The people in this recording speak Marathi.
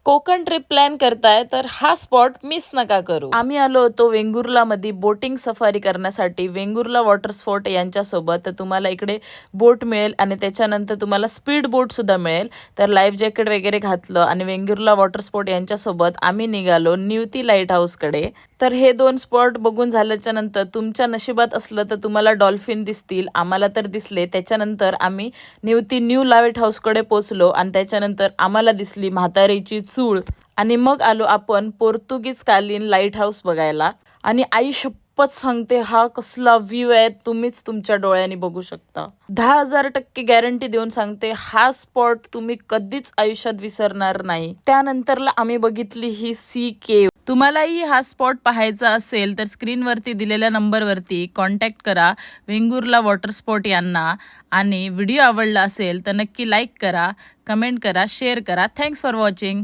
कोकण ट्रिप प्लॅन करताय तर हा स्पॉट मिस नका करू। आम्ही आलो होतो वेंगुर्ला मध्ये बोटिंग सफारी करण्यासाठी वेंगुर्ला वॉटर स्पोर्ट यांच्यासोबत। तर तुम्हाला इकडे बोट मिळेल आणि त्याच्यानंतर तुम्हाला स्पीड बोट सुद्धा मिळेल। तर लाईफ जॅकेट वगैरे घातलं आणि वेंगुर्ला वॉटर स्पोर्ट यांच्यासोबत आम्ही निघालो निवती लाईट हाऊस कडे। तर हे दोन स्पॉट बघून झाल्याच्या नंतर तुमच्या नशिबात असलं तर तुम्हाला डॉल्फिन दिसतील, आम्हाला तर दिसले। त्याच्यानंतर आम्ही निवती न्यू लाईट हाऊस कडे पोहोचलो आणि त्याच्यानंतर आम्हाला दिसली म्हातारीची चूळ आणि मग आलो आपण पोर्तुगीज कालीन लाईट हाऊस बघायला। आणि आई शपथ सांगते हा कसला व्ह्यू आहे तुम्हीच तुमच्या डोळ्यांनी बघू शकता। 10,000% गॅरंटी देऊन सांगते हा स्पॉट तुम्ही कधीच आयुष्यात विसरणार नाही। त्यानंतरला आम्ही बघितली ही सी केव। तुम्हालाही हा स्पॉट पाहायचा असेल तर स्क्रीनवरती दिलेल्या नंबरवरती कॉन्टॅक्ट करा वेंगुर्ला वॉटर स्पोर्ट यांना। आणि व्हिडिओ आवडला असेल तर नक्की लाईक करा, कमेंट करा, शेअर करा। Thanks for watching.